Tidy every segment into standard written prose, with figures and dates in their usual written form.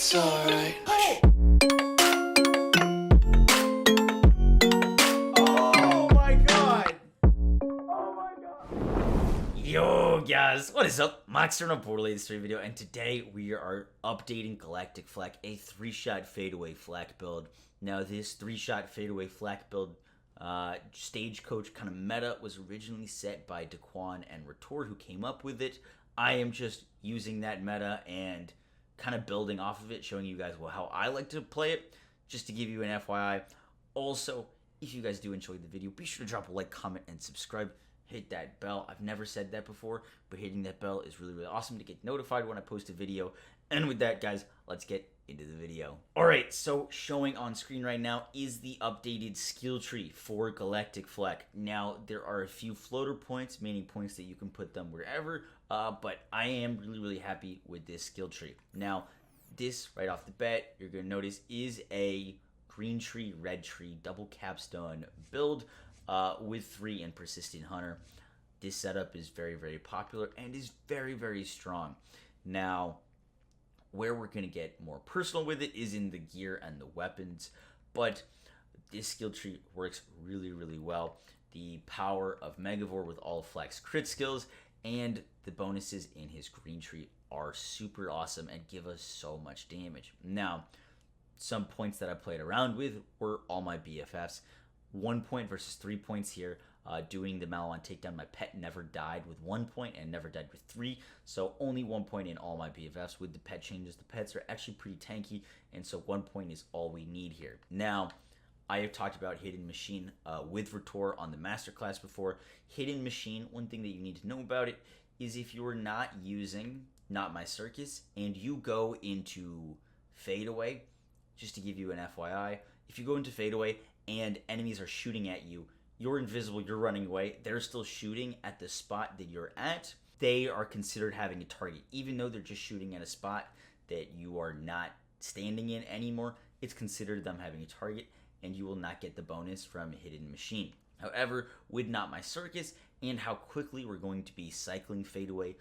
It's alright. Oh my god! Oh my god! Yo guys, what is up? Max here on a Borderlands 3 video, and today we are updating Galactic Flak, a 3-shot fadeaway flak build. Now this 3-shot fadeaway flak build stagecoach kind of meta was originally set by Daquan and Retort, who came up with it. I am just using that meta and kind of building off of it, showing you guys how I like to play it, just to give you an FYI. Also, if you guys do enjoy the video, be sure to drop a like, comment, and subscribe. Hit that bell. I've never said that before, but hitting that bell is really, really awesome to get notified when I post a video. And with that, guys, let's get into the video. Alright, so showing on screen right now is the updated skill tree for Galactic Flak. Now, there are a few floater points, meaning points that you can put them wherever, but I am really, really happy with this skill tree. Now, this, right off the bat, you're going to notice is a green tree, red tree, double capstone build with 3 and Persistent Hunter. This setup is very, very popular and is very, very strong. Now, where we're going to get more personal with it is in the gear and the weapons, but this skill tree works really, really well. The power of Megavore with all of Flak's crit skills and the bonuses in his green tree are super awesome and give us so much damage. Now, some points that I played around with were all my BFFs. 1 point versus 3 points here. Doing the Malawan takedown, my pet never died with 1 point and never died with 3, so only 1 point in all my BFFs. With the pet changes, the pets are actually pretty tanky, and so 1 point is all we need here. Now, I have talked about Hidden Machine with Retort on the Masterclass before. Hidden Machine, one thing that you need to know about it is if you are not using Not My Circus and you go into Fadeaway, just to give you an FYI, if you go into Fadeaway and enemies are shooting at you, you're invisible, you're running away, they're still shooting at the spot that you're at, they are considered having a target. Even though they're just shooting at a spot that you are not standing in anymore, it's considered them having a target, and you will not get the bonus from Hidden Machine. However, with Not My Circus and how quickly we're going to be cycling Fadeaway,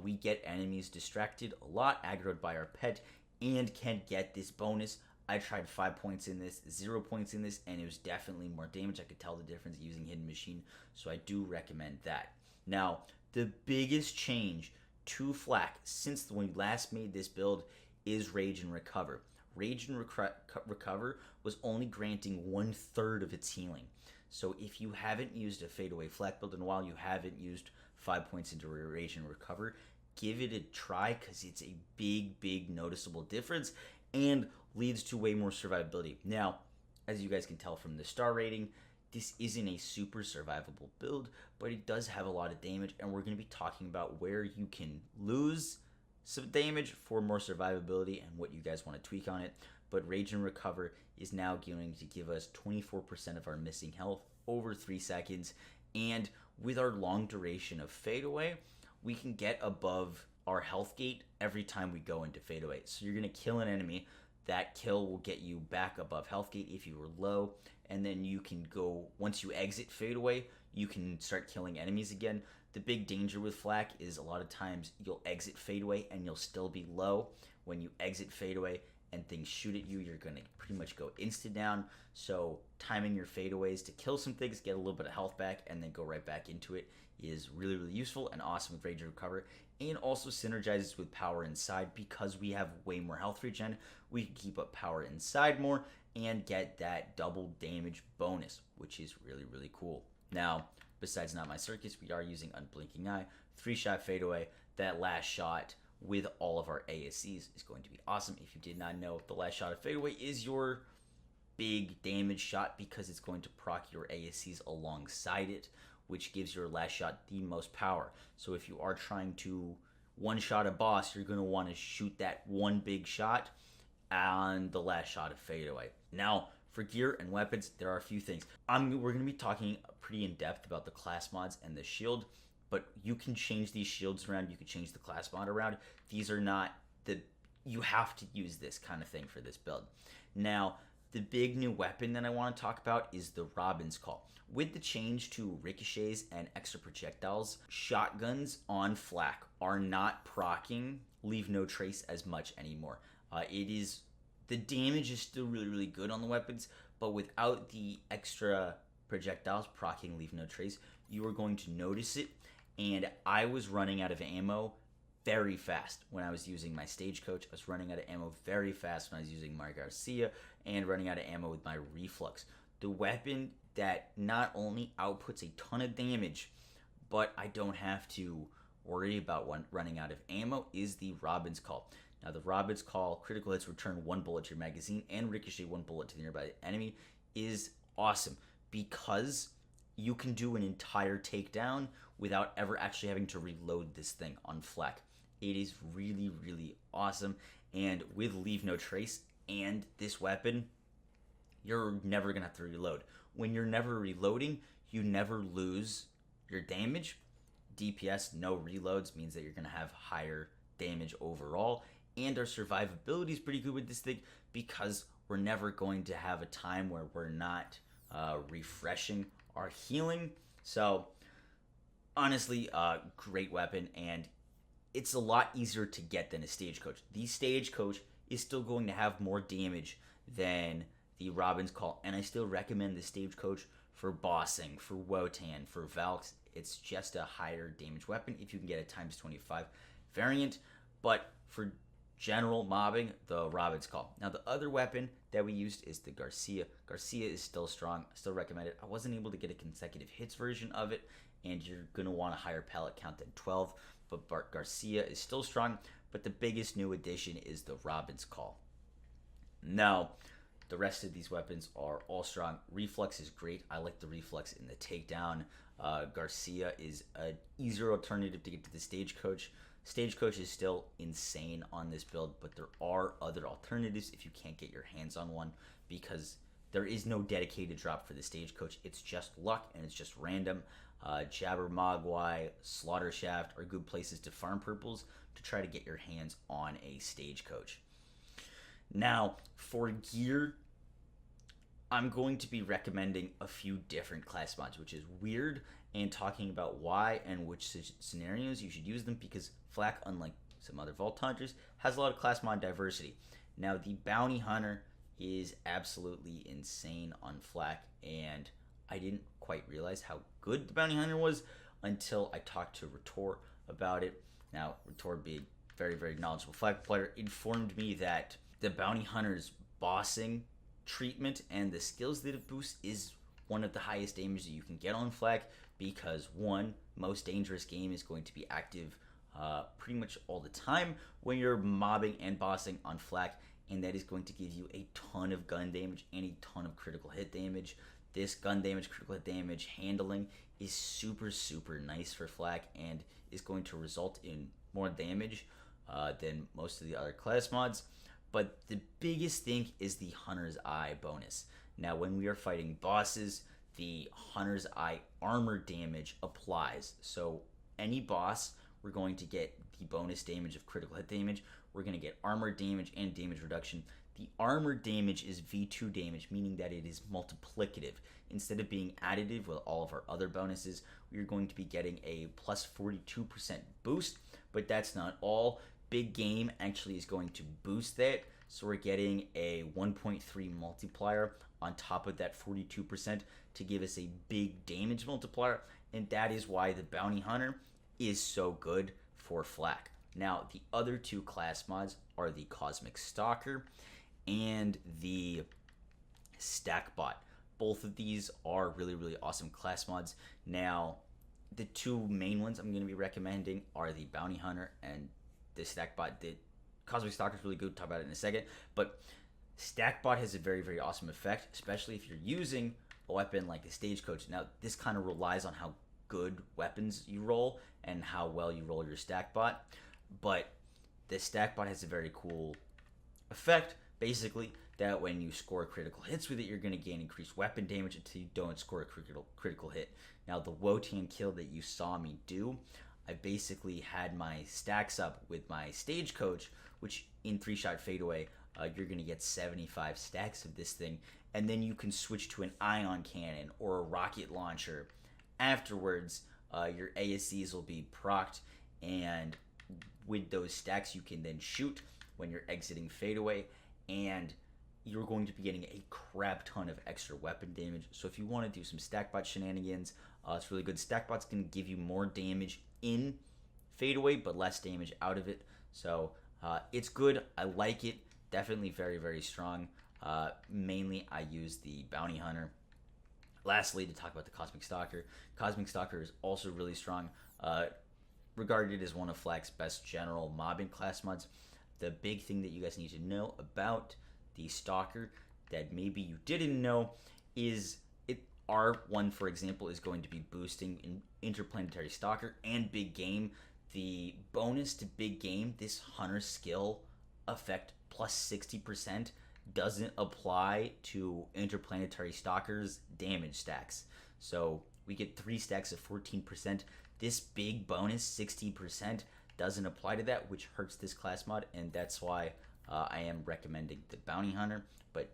we get enemies distracted a lot, aggroed by our pet, and can get this bonus. I tried 5 points in this, 0 points in this, and it was definitely more damage. I could tell the difference using Hidden Machine, so I do recommend that. Now, the biggest change to Flak since when we last made this build is Rage and Recover. Rage and Recover was only granting 1/3 of its healing. So if you haven't used a Fadeaway Flak build in a while, you haven't used 5 points into Rage and Recover, give it a try because it's a big, big noticeable difference and leads to way more survivability. Now, as you guys can tell from the star rating, this isn't a super survivable build, but it does have a lot of damage, and we're going to be talking about where you can lose some damage for more survivability and what you guys want to tweak on it. But Rage and Recover is now going to give us 24% of our missing health over 3 seconds, and with our long duration of Fadeaway, we can get above our health gate every time we go into Fadeaway. So you're going to kill an enemy, that kill will get you back above health gate if you were low, and then you can go, once you exit Fadeaway, you can start killing enemies again. The big danger with Flak is a lot of times you'll exit Fadeaway and you'll still be low. When you exit Fadeaway and things shoot at you, you're going to pretty much go insta down. So timing your fadeaways to kill some things, get a little bit of health back, and then go right back into it is really, really useful and awesome with Rage and Recover. And also synergizes with Power Inside because we have way more health regen. We can keep up Power Inside more and get that double damage bonus, which is really, really cool. Now, besides Not My Circus, we are using Unblinking Eye, 3-shot Fadeaway. That last shot with all of our ASCs is going to be awesome. If you did not know, the last shot of Fadeaway is your big damage shot because it's going to proc your ASCs alongside it, which gives your last shot the most power. So if you are trying to one-shot a boss, you're going to want to shoot that one big shot on the last shot of Fadeaway. Now, for gear and weapons, there are a few things. We're going to be talking pretty in-depth about the class mods and the shield, but you can change these shields around, you can change the class mod around. These are not you have to use this kind of thing for this build. Now, The big new weapon that I want to talk about is the Robin's Call. With the change to ricochets and extra projectiles, shotguns on flak are not proccing Leave No Trace as much anymore. The damage is still really good on the weapons, but without the extra projectiles proccing Leave No Trace, you are going to notice it. And I was running out of ammo very fast when I was using my Stagecoach. I was running out of ammo very fast when I was using my Garcia, and running out of ammo with my Reflux. The weapon that not only outputs a ton of damage, but I don't have to worry about running out of ammo, is the Robin's Call. Now, the Robin's Call, critical hits return 1 bullet to your magazine and ricochet 1 bullet to the nearby enemy, is awesome because you can do an entire takedown without ever actually having to reload this thing on flak. It is really awesome, and with Leave No Trace and this weapon, you're never going to have to reload. When you're never reloading, you never lose your damage. DPS, no reloads, means that you're going to have higher damage overall, and our survivability is pretty good with this thing because we're never going to have a time where we're not refreshing our healing. So, honestly, great weapon, and it's a lot easier to get than a Stagecoach. The Stagecoach is still going to have more damage than the Robin's Call, and I still recommend the Stagecoach for bossing, for Wotan, for Valks. It's just a higher damage weapon if you can get a ×25 variant, but for general mobbing, the Robin's Call. Now, the other weapon that we used is the Garcia. Garcia is still strong. I still recommend it. I wasn't able to get a consecutive hits version of it, and you're going to want a higher pellet count than 12, but Garcia is still strong, but the biggest new addition is the Robin's Call. Now, the rest of these weapons are all strong. Reflux is great. I like the Reflux in the takedown. Garcia is an easier alternative to get to the Stagecoach. Stagecoach is still insane on this build, but there are other alternatives if you can't get your hands on one, because there is no dedicated drop for the Stagecoach. It's just luck, and it's just random. Jabbermogwai, Slaughter Shaft are good places to farm purples to try to get your hands on a Stagecoach. Now, for gear, I'm going to be recommending a few different class mods, which is weird, and talking about why and which scenarios you should use them, because Flak, unlike some other Vault Hunters, has a lot of class mod diversity. Now, the Bounty Hunter is absolutely insane on Flak, and I didn't quite realize how good the Bounty Hunter was until I talked to Ritor about it. Now, Ritor, being a very knowledgeable Flak player, informed me that the Bounty Hunter's bossing treatment and the skills that it boosts is one of the highest damage that you can get on Flak, because one, most dangerous game is going to be active pretty much all the time when you're mobbing and bossing on Flak, and that is going to give you a ton of gun damage and a ton of critical hit damage. This gun damage, critical hit damage handling is super nice for Flak, and is going to result in more damage than most of the other class mods. But the biggest thing is the Hunter's Eye bonus. Now, when we are fighting bosses, the Hunter's Eye armor damage applies. So any boss, we're going to get the bonus damage of critical hit damage. We're going to get armor damage and damage reduction. The armor damage is V2 damage, meaning that it is multiplicative. Instead of being additive with all of our other bonuses, we are going to be getting a plus 42% boost, but that's not all. Big Game actually is going to boost that, so we're getting a 1.3 multiplier on top of that 42% to give us a big damage multiplier, and that is why the Bounty Hunter is so good for Flak. Now, the other two class mods are the Cosmic Stalker and the Stackbot. Both of these are really awesome class mods. Now, the two main ones I'm going to be recommending are the Bounty Hunter and the Stackbot. The Cosmic Stalker is really good. We'll talk about it in a second. But Stackbot has a very awesome effect, especially if you're using a weapon like a Stagecoach. Now, this kind of relies on how good weapons you roll and how well you roll your Stackbot. But the Stackbot has a very cool effect, basically, that when you score critical hits with it, you're going to gain increased weapon damage until you don't score a critical hit. Now, the Wotan kill that you saw me do, I basically had my stacks up with my Stagecoach, which in 3-shot fadeaway you're going to get 75 stacks of this thing, and then you can switch to an ion cannon or a rocket launcher. Afterwards, your ASCs will be procced, and with those stacks, you can then shoot when you're exiting fadeaway, and you're going to be getting a crap ton of extra weapon damage. So if you want to do some stackbot shenanigans, it's really good. Stackbot's going to give you more damage in fadeaway, but less damage out of it. So it's good. I like it. Definitely very, very strong. Mainly, I use the Bounty Hunter. Lastly, to talk about the Cosmic Stalker. Cosmic Stalker is also really strong. Regarded as one of FL4K's best general mobbing class mods. The big thing that you guys need to know about the Stalker that maybe you didn't know is R1, for example, is going to be boosting in Interplanetary Stalker and Big Game. The bonus to Big Game, this Hunter skill effect plus 60%, doesn't apply to Interplanetary Stalker's damage stacks. So we get 3 stacks of 14%. This big bonus, 60%, doesn't apply to that, which hurts this class mod, and that's why I am recommending the Bounty Hunter. But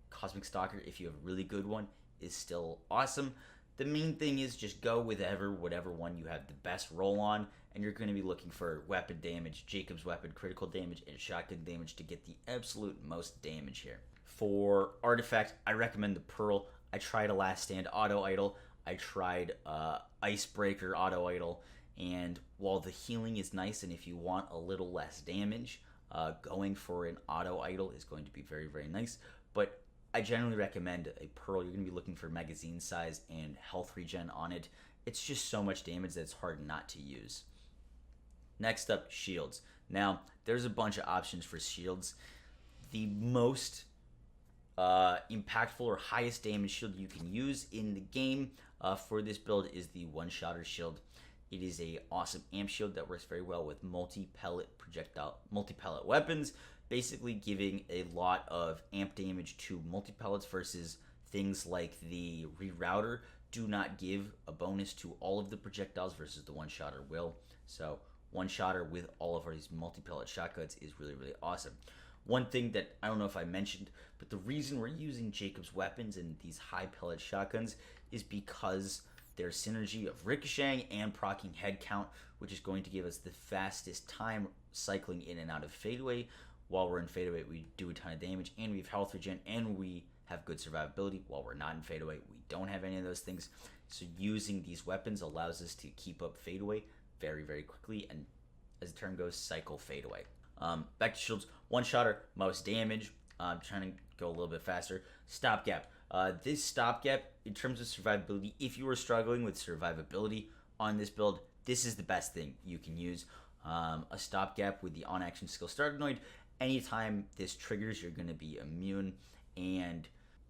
Cosmic Stalker, if you have a really good one, is still awesome. The main thing is just go with whatever one you have the best roll on, and you're going to be looking for weapon damage, Jacob's weapon, critical damage, and shotgun damage to get the absolute most damage here. For artifact, I recommend the Pearl. I tried a Last Stand auto idle. I tried Icebreaker auto idle, and while the healing is nice, and if you want a little less damage, going for an auto idle is going to be very, very nice. But I generally recommend a Pearl. You're going to be looking for magazine size and health regen on it. It's just so much damage that it's hard not to use. Next up, shields. Now, there's a bunch of options for shields. The most impactful or highest damage shield you can use in the game for this build is the one-shotter shield. It is a awesome amp shield that works very well with multi-pellet weapons, basically giving a lot of amp damage to multi-pellets versus things like the rerouter do not give a bonus to all of the projectiles versus the one-shotter will. So one-shotter with all of these multi-pellet shotguns is really, really awesome. One thing that I don't know if I mentioned, but the reason we're using Jacob's weapons and these high pellet shotguns is because there's synergy of ricocheting and proccing head count, which is going to give us the fastest time cycling in and out of fadeaway. While we're in fadeaway, we do a ton of damage, and we have health regen, and we have good survivability. While we're not in fadeaway, we don't have any of those things. So using these weapons allows us to keep up fadeaway very, very quickly, and as the term goes, cycle fadeaway. Back to shields. One-shotter, most damage. I'm trying to go a little bit faster. Stopgap. This stopgap, in terms of survivability, if you are struggling with survivability on this build, this is the best thing you can use. A stopgap with the on-action skill Startanoid. Anytime this triggers, you're going to be immune, and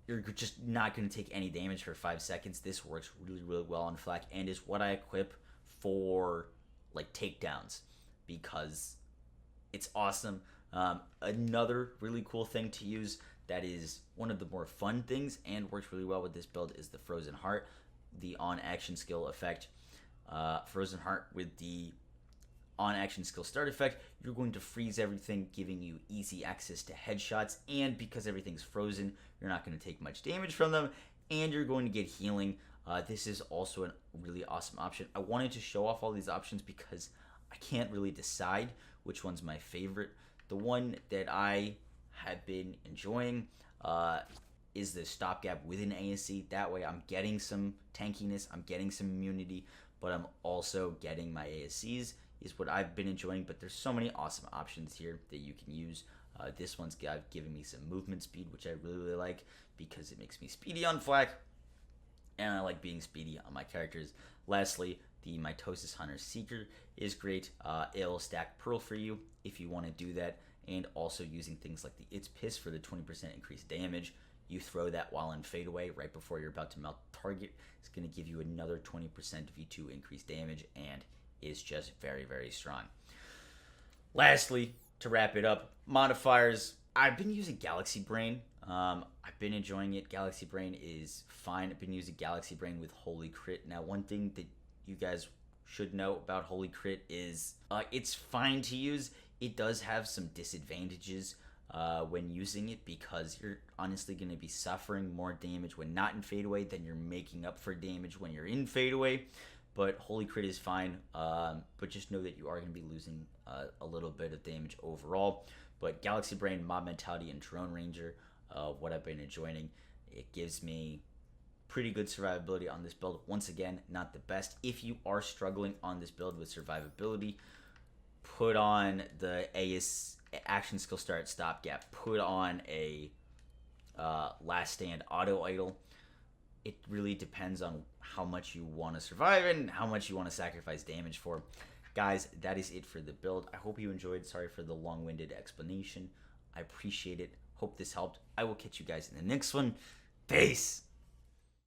you're just not going to take any damage for 5 seconds. This works really, really well on FL4K, and is what I equip for like takedowns because it's awesome. Another really cool thing to use that is one of the more fun things and works really well with this build is the Frozen Heart, the on-action skill effect. Frozen Heart with the on-action skill start effect, you're going to freeze everything, giving you easy access to headshots, and because everything's frozen, you're not going to take much damage from them, and you're going to get healing. This is also a really awesome option. I wanted to show off all these options because I can't really decide which one's my favorite. The one that I have been enjoying is the stopgap with an ASC. That way I'm getting some tankiness, I'm getting some immunity, but I'm also getting my ASCs is what I've been enjoying. But there's so many awesome options here that you can use. This one's given me some movement speed, which I really, really like because it makes me speedy on FL4K, and I like being speedy on my characters. Lastly, the Mitosis Hunter Seeker is great. It'll stack Pearl for you if you want to do that, and also using things like the It's Piss for the 20% increased damage. You throw that while in fadeaway right before you're about to melt the target. It's going to give you another 20% V2 increased damage, and is just very, very strong. Lastly, to wrap it up, modifiers. I've been using Galaxy Brain. I've been enjoying it. Galaxy Brain is fine. I've been using Galaxy Brain with Holy Crit. Now, one thing that you guys should know about Holy Crit is it's fine to use. It does have some disadvantages. when using it, because you're honestly going to be suffering more damage when not in fadeaway than you're making up for damage when you're in fadeaway. But Holy Crit is fine, but just know that you are going to be losing a little bit of damage overall. But Galaxy Brain, Mob Mentality, and Drone Ranger, what I've been enjoying, it gives me pretty good survivability on this build. Once again, not the best. If you are struggling on this build with survivability, put on the AS Action Skill Start Stopgap. Put on a Last Stand Auto Idle. It really depends on how much you want to survive and how much you want to sacrifice damage for. Guys, that is it for the build. I hope you enjoyed. Sorry for the long-winded explanation. I appreciate it. Hope this helped. I will catch you guys in the next one. Peace!